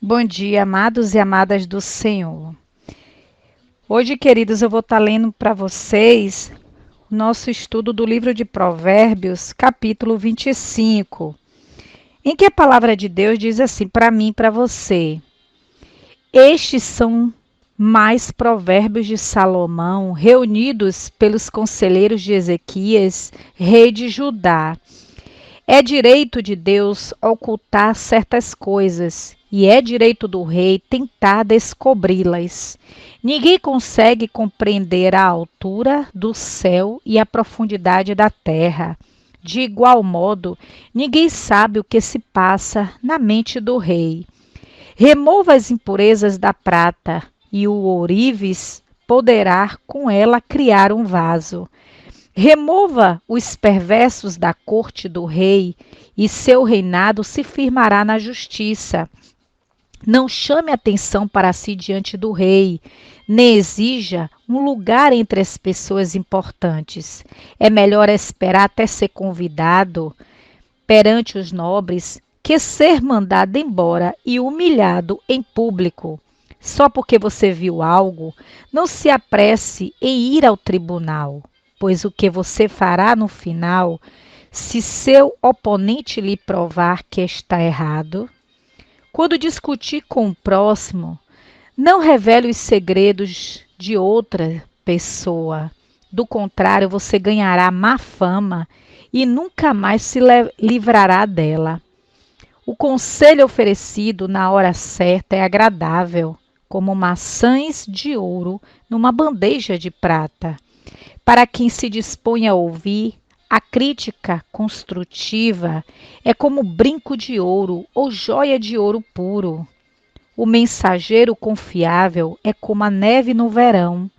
Bom dia, amados e amadas do Senhor. Hoje, queridos, eu vou estar lendo para vocês o nosso estudo do livro de Provérbios, capítulo 25, em que a palavra de Deus diz assim para mim e para você: Estes são mais provérbios de Salomão, reunidos pelos conselheiros de Ezequias, rei de Judá. É direito de Deus ocultar certas coisas, e é direito do rei tentar descobri-las. Ninguém consegue compreender a altura do céu e a profundidade da terra. De igual modo, ninguém sabe o que se passa na mente do rei. Remova as impurezas da prata, e o ourives poderá com ela criar um vaso. Remova os perversos da corte do rei, e seu reinado se firmará na justiça. Não chame atenção para si diante do rei, nem exija um lugar entre as pessoas importantes. É melhor esperar até ser convidado perante os nobres que ser mandado embora e humilhado em público. Só porque você viu algo, não se apresse em ir ao tribunal, pois o que você fará no final, se seu oponente lhe provar que está errado? Quando discutir com o próximo, não revele os segredos de outra pessoa. Do contrário, você ganhará má fama e nunca mais se livrará dela. O conselho oferecido na hora certa é agradável, como maçãs de ouro numa bandeja de prata. Para quem se dispõe a ouvir, a crítica construtiva é como brinco de ouro ou joia de ouro puro. O mensageiro confiável é como a neve no verão.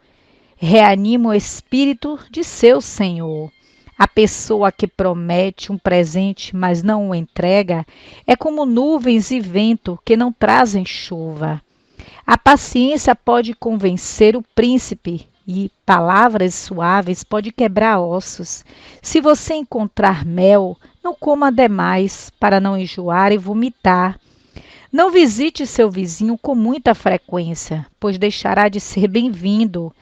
Reanima o espírito de seu senhor. A pessoa que promete um presente, mas não o entrega, é como nuvens e vento que não trazem chuva. A paciência pode convencer o príncipe e palavras suaves pode quebrar ossos. Se você encontrar mel, não coma demais para não enjoar e vomitar. Não visite seu vizinho com muita frequência, pois deixará de ser bem-vindo.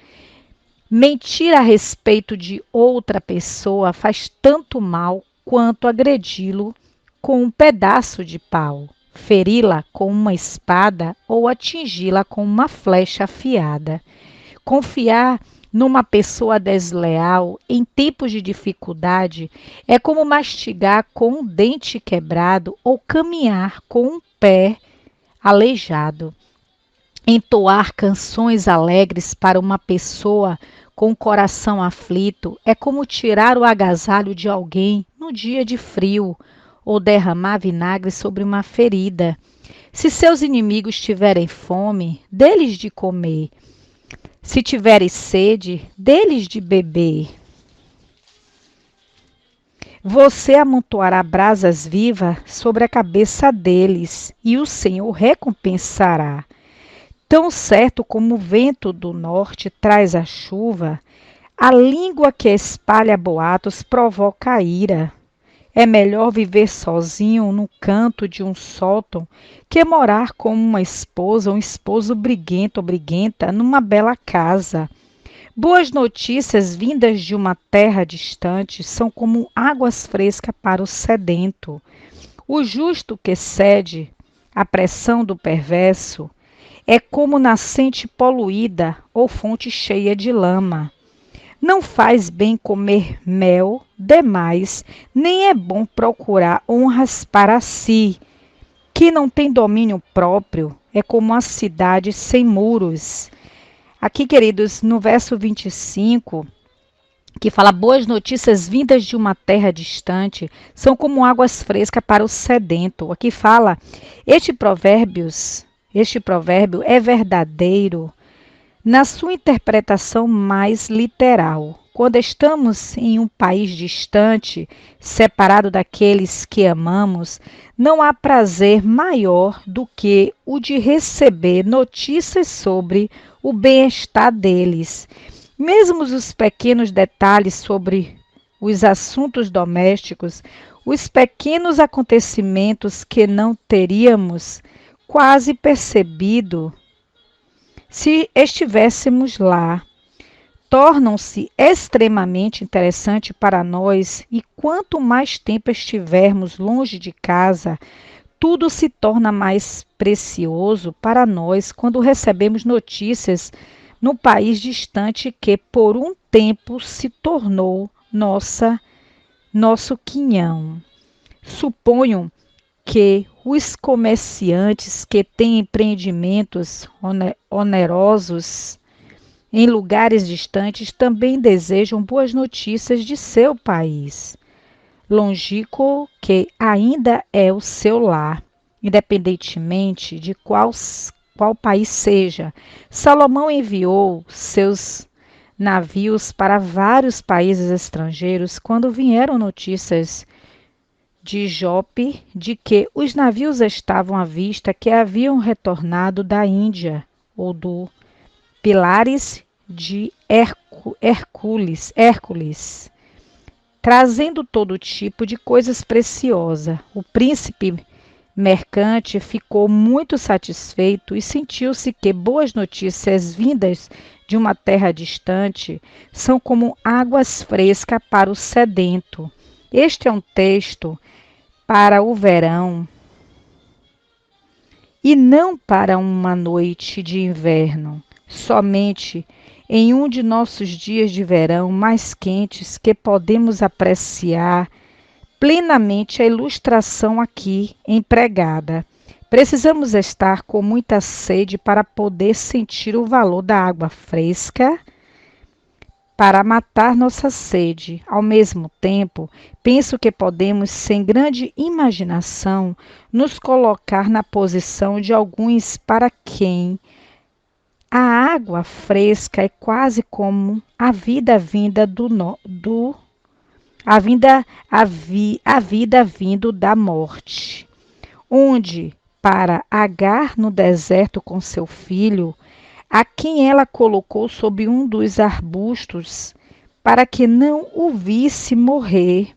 Mentir a respeito de outra pessoa faz tanto mal quanto agredi-lo com um pedaço de pau, feri-la com uma espada ou atingi-la com uma flecha afiada. Confiar numa pessoa desleal em tempos de dificuldade é como mastigar com um dente quebrado ou caminhar com um pé aleijado. Entoar canções alegres para uma pessoa com o coração aflito é como tirar o agasalho de alguém no dia de frio ou derramar vinagre sobre uma ferida. Se seus inimigos tiverem fome, dê-lhes de comer. Se tiverem sede, dê-lhes de beber. Você amontoará brasas vivas sobre a cabeça deles, e o Senhor recompensará. Tão certo como o vento do norte traz a chuva, a língua que espalha boatos provoca a ira. É melhor viver sozinho no canto de um sótão que morar com uma esposa ou um esposo briguento ou briguenta numa bela casa. Boas notícias vindas de uma terra distante são como águas frescas para o sedento. O justo que cede à pressão do perverso é como nascente poluída ou fonte cheia de lama. Não faz bem comer mel demais, nem é bom procurar honras para si. Que não tem domínio próprio é como a cidade sem muros. Aqui, queridos, no verso 25, que fala: boas notícias vindas de uma terra distante são como águas frescas para o sedento. Aqui fala, este provérbio é verdadeiro na sua interpretação mais literal. Quando estamos em um país distante, separado daqueles que amamos, não há prazer maior do que o de receber notícias sobre o bem-estar deles. Mesmo os pequenos detalhes sobre os assuntos domésticos, os pequenos acontecimentos que não teríamos quase percebido se estivéssemos lá. Tornam-se extremamente interessantes para nós e quanto mais tempo estivermos longe de casa, tudo se torna mais precioso para nós quando recebemos notícias no país distante que por um tempo se tornou nosso quinhão. Suponho que os comerciantes que têm empreendimentos onerosos em lugares distantes também desejam boas notícias de seu país, longínquo que ainda é o seu lar, independentemente de qual país seja. Salomão enviou seus navios para vários países estrangeiros quando vieram notícias de Jope de que os navios estavam à vista que haviam retornado da Índia ou do Pilares de Hércules, trazendo todo tipo de coisas preciosas. O príncipe mercante ficou muito satisfeito e sentiu-se que boas notícias vindas de uma terra distante são como águas frescas para o sedento. Este é um texto para o verão e não para uma noite de inverno. Somente em um de nossos dias de verão mais quentes que podemos apreciar plenamente a ilustração aqui empregada. Precisamos estar com muita sede para poder sentir o valor da água fresca para matar nossa sede. Ao mesmo tempo, penso que podemos, sem grande imaginação, nos colocar na posição de alguns para quem a água fresca é quase como a vida vinda a vida vindo da morte, onde para Agar no deserto com seu filho, a quem ela colocou sob um dos arbustos, para que não o visse morrer.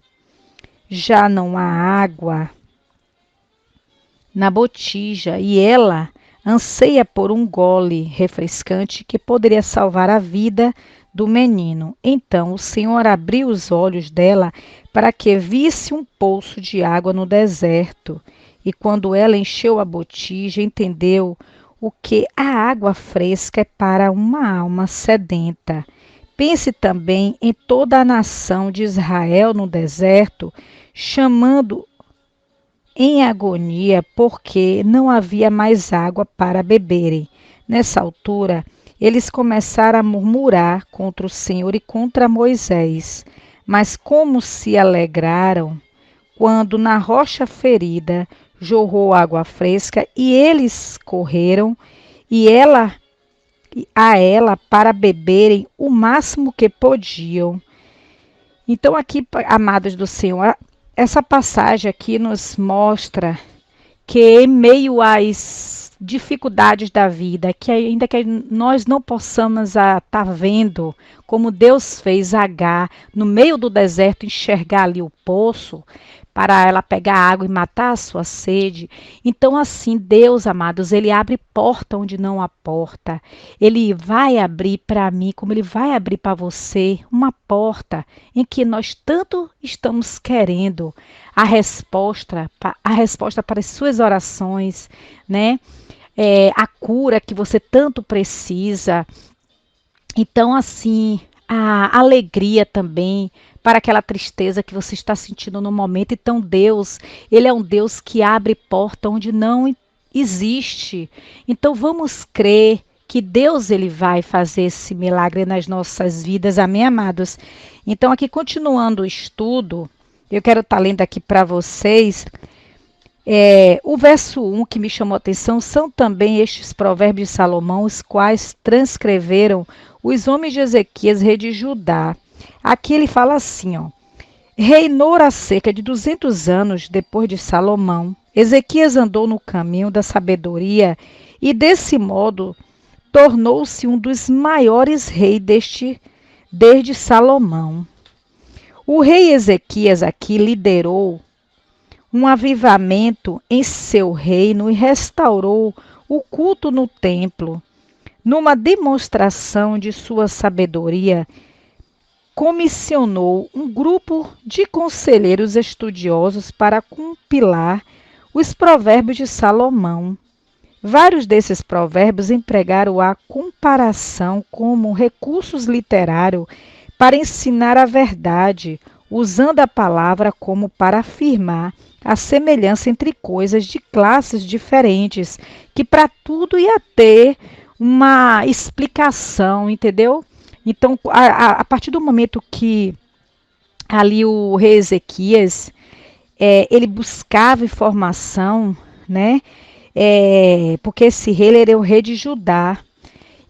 Já não há água na botija e ela anseia por um gole refrescante que poderia salvar a vida do menino. Então o Senhor abriu os olhos dela para que visse um poço de água no deserto. E quando ela encheu a botija, entendeu o que a água fresca é para uma alma sedenta. Pense também em toda a nação de Israel no deserto, chamando em agonia, porque não havia mais água para beberem. Nessa altura, eles começaram a murmurar contra o Senhor e contra Moisés. Mas como se alegraram quando na rocha ferida jorrou água fresca, e eles correram a ela para beberem o máximo que podiam. Então aqui, amados do Senhor, essa passagem aqui nos mostra que em meio às dificuldades da vida, que ainda que nós não possamos estar vendo como Deus fez Agar no meio do deserto enxergar ali o poço, para ela pegar água e matar a sua sede. Então assim, Deus, amados, Ele abre porta onde não há porta. Ele vai abrir para mim, como Ele vai abrir para você, uma porta em que nós tanto estamos querendo a resposta para as suas orações, né? A cura que você tanto precisa. Então assim, a alegria também para aquela tristeza que você está sentindo no momento. Então Deus, Ele é um Deus que abre porta onde não existe. Então vamos crer que Deus ele vai fazer esse milagre nas nossas vidas. Amém, amados? Então aqui continuando o estudo, eu quero estar lendo aqui para vocês. O verso 1 que me chamou a atenção são também estes provérbios de Salomão, os quais transcreveram os homens de Ezequias, rei de Judá. Aqui ele fala assim, ó: reinou há cerca de 200 anos depois de Salomão. Ezequias andou no caminho da sabedoria e desse modo tornou-se um dos maiores reis desde Salomão. O rei Ezequias aqui liderou um avivamento em seu reino e restaurou o culto no templo. Numa demonstração de sua sabedoria, comissionou um grupo de conselheiros estudiosos para compilar os provérbios de Salomão. Vários desses provérbios empregaram a comparação como recursos literários para ensinar a verdade, usando a palavra como para afirmar a semelhança entre coisas de classes diferentes, que para tudo ia ter uma explicação, entendeu? Então, a partir do momento que ali o rei Ezequias, ele buscava informação, né? Porque esse rei ele era o rei de Judá.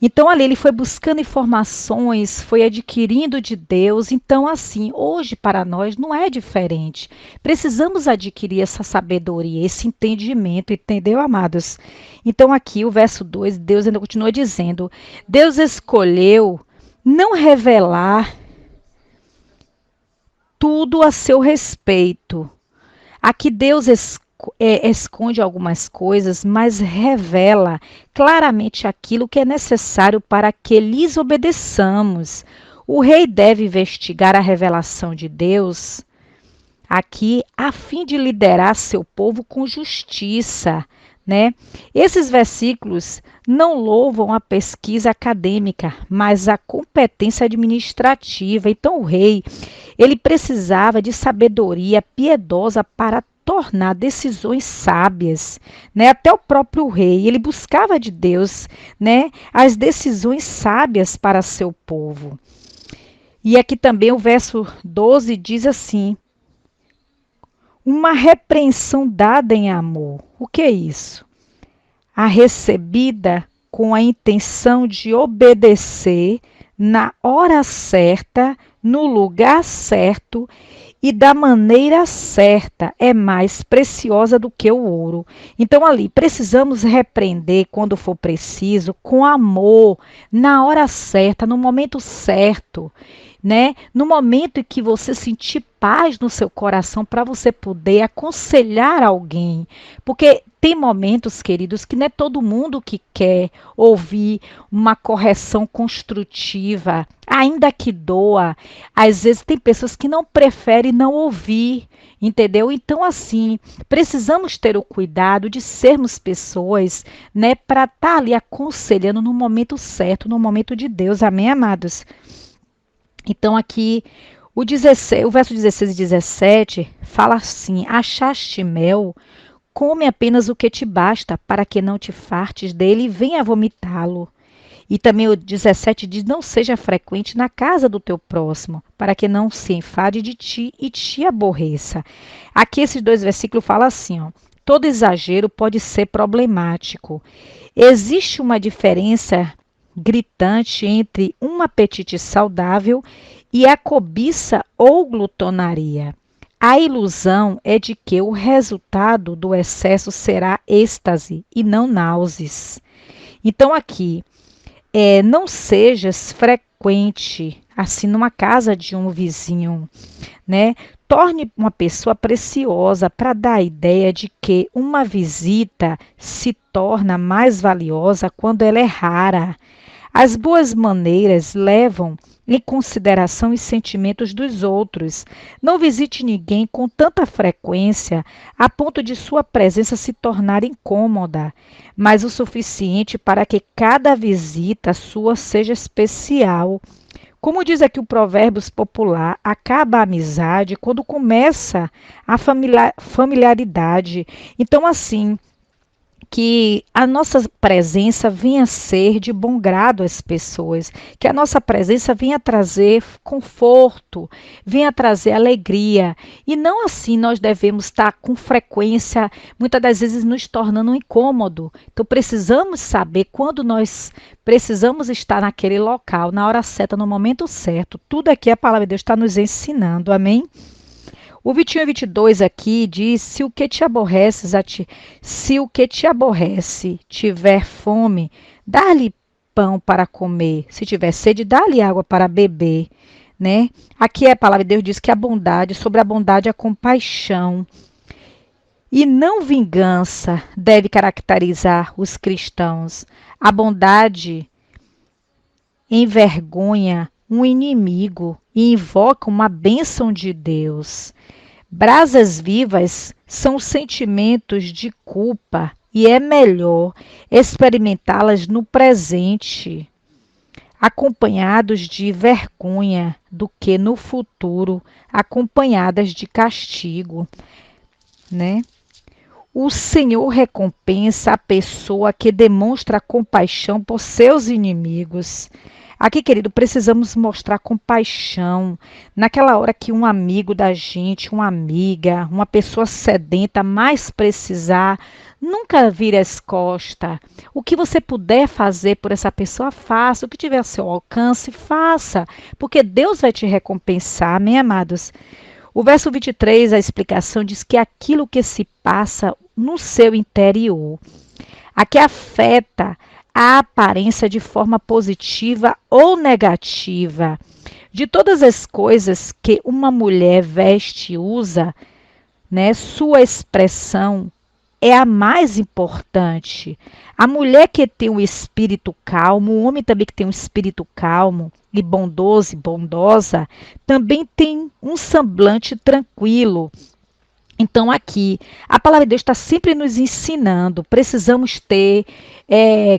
Então ali ele foi buscando informações, foi adquirindo de Deus. Então assim, hoje para nós não é diferente. Precisamos adquirir essa sabedoria, esse entendimento, entendeu, amados? Então aqui o verso 2, Deus ainda continua dizendo: Deus escolheu não revelar tudo a seu respeito. Aqui Deus esconde algumas coisas, mas revela claramente aquilo que é necessário para que lhes obedeçamos. O rei deve investigar a revelação de Deus aqui a fim de liderar seu povo com justiça, né? Esses versículos não louvam a pesquisa acadêmica, mas a competência administrativa. Então o rei, ele precisava de sabedoria piedosa para tornar decisões sábias, né? Até o próprio rei, ele buscava de Deus, né, as decisões sábias para seu povo. E aqui também o verso 12 diz assim: uma repreensão dada em amor. O que é isso? A recebida com a intenção de obedecer na hora certa, no lugar certo e da maneira certa é mais preciosa do que o ouro. Então ali precisamos repreender quando for preciso, com amor, na hora certa, no momento certo, né? No momento em que você sentir paz no seu coração para você poder aconselhar alguém, porque tem momentos, queridos, que não é todo mundo que quer ouvir uma correção construtiva, ainda que doa. Às vezes tem pessoas que não preferem não ouvir, entendeu? Então, assim, precisamos ter o cuidado de sermos pessoas, né, para estar ali aconselhando no momento certo, no momento de Deus. Amém, amados? Então, aqui, o verso 16 e 17 fala assim: achaste mel, come apenas o que te basta, para que não te fartes dele e venha vomitá-lo. E também o 17 diz: não seja frequente na casa do teu próximo, para que não se enfade de ti e te aborreça. Aqui esses dois versículos falam assim, ó: todo exagero pode ser problemático. Existe uma diferença gritante entre um apetite saudável e a cobiça ou glutonaria. A ilusão é de que o resultado do excesso será êxtase e não náuseas. Então aqui, não sejas frequente assim numa casa de um vizinho, né? Torne uma pessoa preciosa para dar a ideia de que uma visita se torna mais valiosa quando ela é rara. As boas maneiras levam em consideração os sentimentos dos outros. Não visite ninguém com tanta frequência a ponto de sua presença se tornar incômoda, mas o suficiente para que cada visita sua seja especial. Como diz aqui o Provérbios popular, acaba a amizade quando começa a familiaridade. Então, assim, que a nossa presença venha a ser de bom grado às pessoas, que a nossa presença venha trazer conforto, venha trazer alegria. E não assim nós devemos estar com frequência, muitas das vezes nos tornando um incômodo. Então precisamos saber quando nós precisamos estar naquele local, na hora certa, no momento certo. Tudo aqui a palavra de Deus está nos ensinando, amém? O 21 e 22 aqui diz: se o que te aborrece tiver fome, dá-lhe pão para comer. Se tiver sede, dá-lhe água para beber, né? Aqui a palavra de Deus diz que a bondade, sobre a bondade a compaixão. E não vingança deve caracterizar os cristãos. A bondade envergonha um inimigo e invoca uma bênção de Deus. Brasas vivas são sentimentos de culpa e é melhor experimentá-las no presente, acompanhados de vergonha, do que no futuro, acompanhadas de castigo, né? O Senhor recompensa a pessoa que demonstra compaixão por seus inimigos. Aqui, querido, precisamos mostrar compaixão. Naquela hora que um amigo da gente, uma amiga, uma pessoa sedenta mais precisar, nunca vire as costas. O que você puder fazer por essa pessoa, faça. O que tiver ao seu alcance, faça. Porque Deus vai te recompensar, amém, amados? O verso 23, a explicação diz que aquilo que se passa no seu interior, a que afeta a aparência de forma positiva ou negativa. De todas as coisas que uma mulher veste e usa, né, sua expressão é a mais importante. A mulher que tem um espírito calmo, o homem também que tem um espírito calmo e bondoso e bondosa, também tem um semblante tranquilo. Então, aqui, a palavra de Deus está sempre nos ensinando. Precisamos ter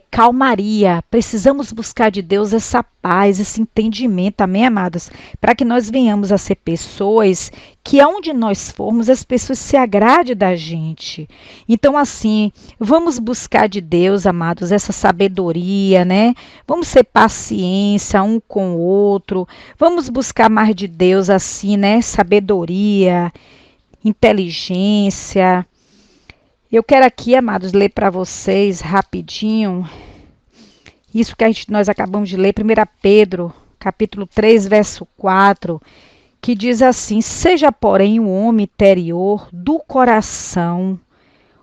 calmaria, precisamos buscar de Deus essa paz, esse entendimento, amém, amados? Para que nós venhamos a ser pessoas que, aonde nós formos, as pessoas se agradem da gente. Então, assim, vamos buscar de Deus, amados, essa sabedoria, né? Vamos ser paciência um com o outro, vamos buscar mais de Deus, assim, né? Sabedoria, inteligência. Eu quero aqui, amados, ler para vocês rapidinho isso que nós acabamos de ler, 1 Pedro, capítulo 3, verso 4, que diz assim: seja, porém, o homem interior do coração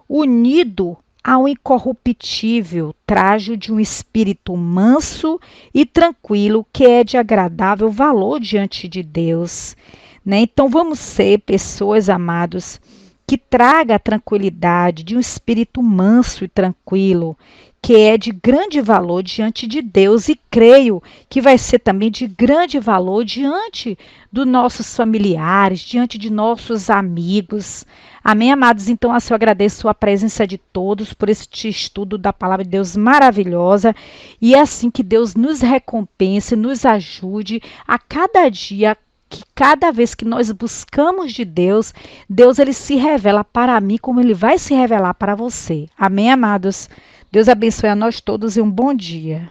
unido ao incorruptível trajo de um espírito manso e tranquilo, que é de agradável valor diante de Deus. Né? Então, vamos ser pessoas, amados, que traga a tranquilidade de um espírito manso e tranquilo, que é de grande valor diante de Deus, e creio que vai ser também de grande valor diante dos nossos familiares, diante de nossos amigos. Amém, amados? Então, assim, eu agradeço a presença de todos por este estudo da palavra de Deus maravilhosa, e é assim que Deus nos recompense, nos ajude a cada dia, que cada vez que nós buscamos de Deus, Deus ele se revela para mim como ele vai se revelar para você. Amém, amados? Deus abençoe a nós todos e um bom dia.